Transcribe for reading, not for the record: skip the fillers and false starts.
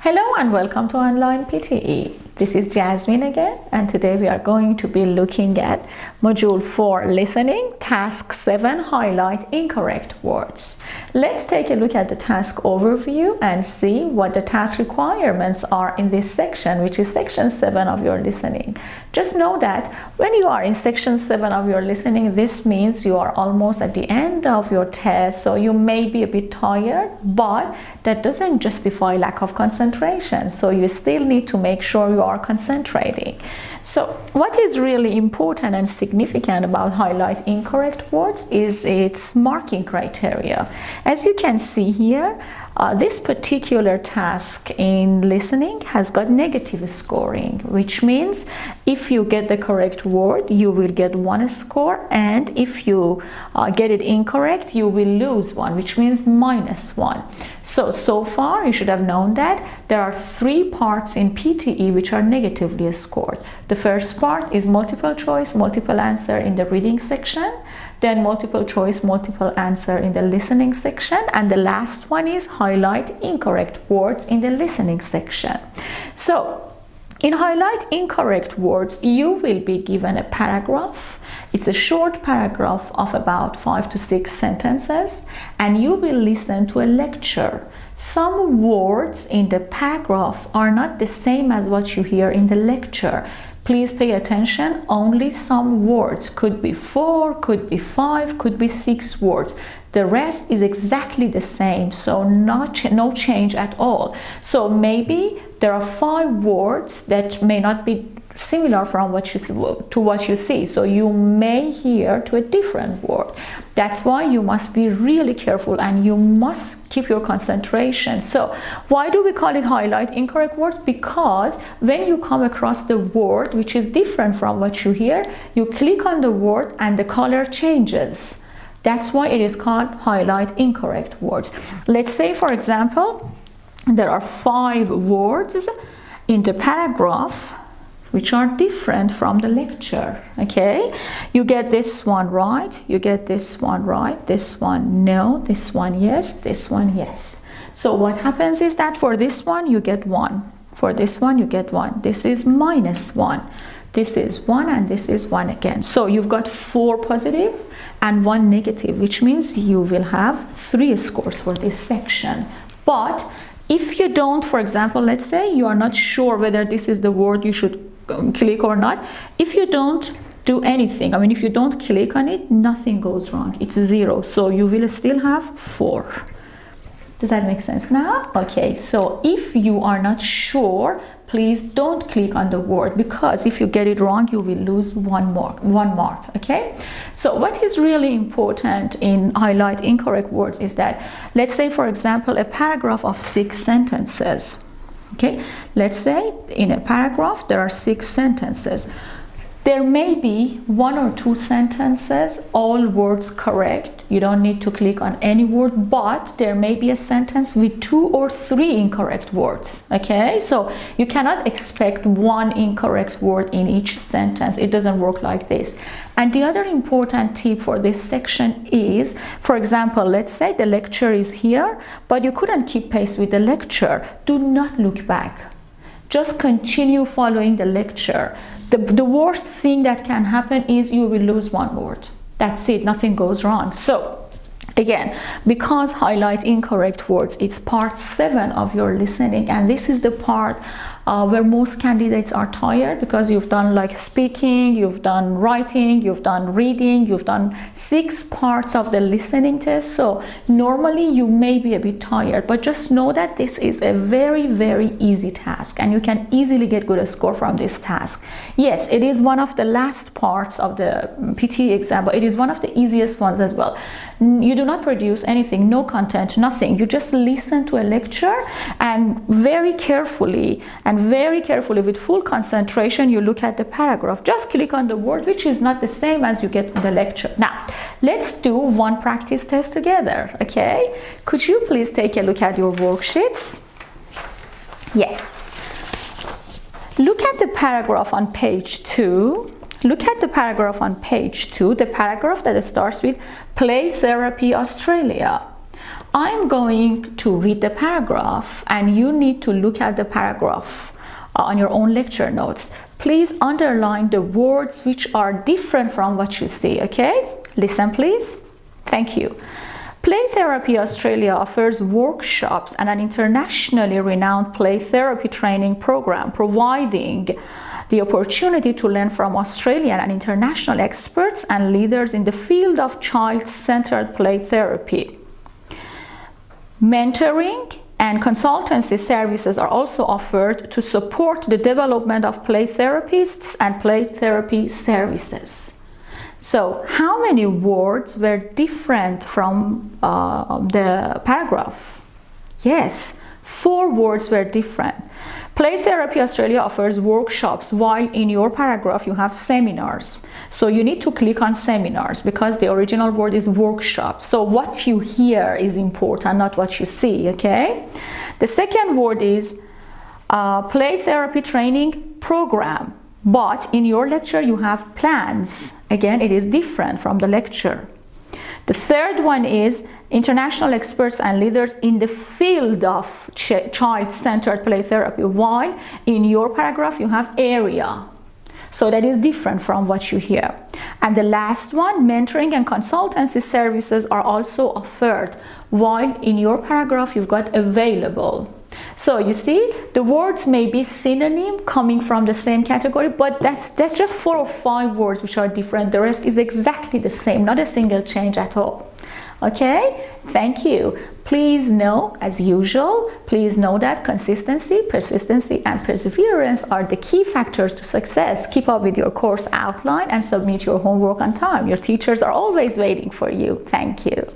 Hello and welcome to Online PTE. This is Jasmine again, and today we are going to be looking at Module 4 Listening, Task 7 Highlight Incorrect Words. Let's take a look at the task overview and see what the task requirements are in this section, which is section 7 of your listening. Just know that when you are in section 7 of your listening, this means you are almost at the end of your test, so you may be a bit tired, but that doesn't justify lack of concentration. So you still need to make sure you are concentrating. So what is really important and significant about highlight incorrect words is its marking criteria. As you can see here, this particular task in listening has got negative scoring, which means if you get the correct word, you will get 1 score, and if you get it incorrect, you will lose 1, which means -1. So far you should have known that there are 3 parts in PTE which are negatively scored. The first part is multiple choice, multiple answer in the reading section, then multiple choice, multiple answer in the listening section, and the last one is highlight incorrect words in the listening section. So in highlight incorrect words, you will be given a paragraph. It's a short paragraph of about 5 to 6 sentences, and you will listen to a lecture. Some words in the paragraph are not the same as what you hear in the lecture. Please pay attention, only some words, could be 4, could be 5, could be 6 words. The rest is exactly the same, so no change at all. So maybe there are 5 words that may not be similar from what you see, so you may hear to a different word. That's why you must be really careful and you must keep your concentration. So why do we call it highlight incorrect words? Because when you come across the word which is different from what you hear, you click on the word and the color changes. That's why it is called highlight incorrect words. Let's say, for example, there are 5 words in the paragraph which are different from the lecture. Okay, you get this one right, you get this one right, this one no, this one yes, this one yes. So what happens is that for this one you get 1, for this one you get 1, this is -1, this is 1, and this is 1 again. So you've got 4 positive and 1 negative, which means you will have 3 scores for this section. But if you don't, for example, let's say you are not sure whether this is the word you should click or not, if you don't do anything, I mean if you don't click on it, nothing goes wrong, it's 0, so you will still have 4. Does that make sense now? Okay, so if you are not sure, please don't click on the word, because if you get it wrong, you will lose 1 mark. Okay, so what is really important in highlight incorrect words is that, let's say for example a paragraph of 6 sentences. Okay, let's say in a paragraph there are 6 sentences. There may be 1 or 2 sentences, all words correct. You don't need to click on any word, but there may be a sentence with 2 or 3 incorrect words. Okay, so you cannot expect 1 incorrect word in each sentence. It doesn't work like this. And the other important tip for this section is, for example, let's say the lecture is here, but you couldn't keep pace with the lecture. Do not look back. Just continue following the lecture. The worst thing that can happen is you will lose 1 word. That's it, nothing goes wrong. So again, because highlight incorrect words, it's part 7 of your listening, and this is the part where most candidates are tired, because you've done like speaking, you've done writing, you've done reading, you've done 6 parts of the listening test. So normally you may be a bit tired, but just know that this is a very easy task and you can easily get good score from this task. Yes, it is one of the last parts of the PTE exam, but it is one of the easiest ones as well. You do not produce anything, no content, nothing. You just listen to a lecture, and very carefully with full concentration you look at the paragraph. Just click on the word which is not the same as you get in the lecture. Now let's do one practice test together. Okay, could you please take a look at your worksheets? Yes, look at the paragraph on page 2. Look at the paragraph on page 2, the paragraph that starts with Play Therapy Australia. I'm going to read the paragraph and you need to look at the paragraph on your own lecture notes. Please underline the words which are different from what you see, okay? Listen, please. Thank you. Play Therapy Australia offers workshops and an internationally renowned play therapy training program, providing the opportunity to learn from Australian and international experts and leaders in the field of child-centered play therapy. Mentoring and consultancy services are also offered to support the development of play therapists and play therapy services. So, how many words were different from the paragraph? Yes, 4 words were different. Play Therapy Australia offers workshops, while in your paragraph you have seminars. So you need to click on seminars because the original word is workshop. So what you hear is important, not what you see, okay? The second word is play therapy training program. But in your lecture you have plans. Again, it is different from the lecture. The third one is international experts and leaders in the field of child-centered play therapy, while in your paragraph you have area. So that is different from what you hear. And the last one, mentoring and consultancy services are also offered, while in your paragraph you've got available. So you see, the words may be synonym coming from the same category, but that's just 4 or 5 words which are different. The rest is exactly the same, not a single change at all. Okay, thank you. Please know, as usual, please know that consistency, persistency, and perseverance are the key factors to success. Keep up with your course outline and submit your homework on time. Your teachers are always waiting for you. Thank you.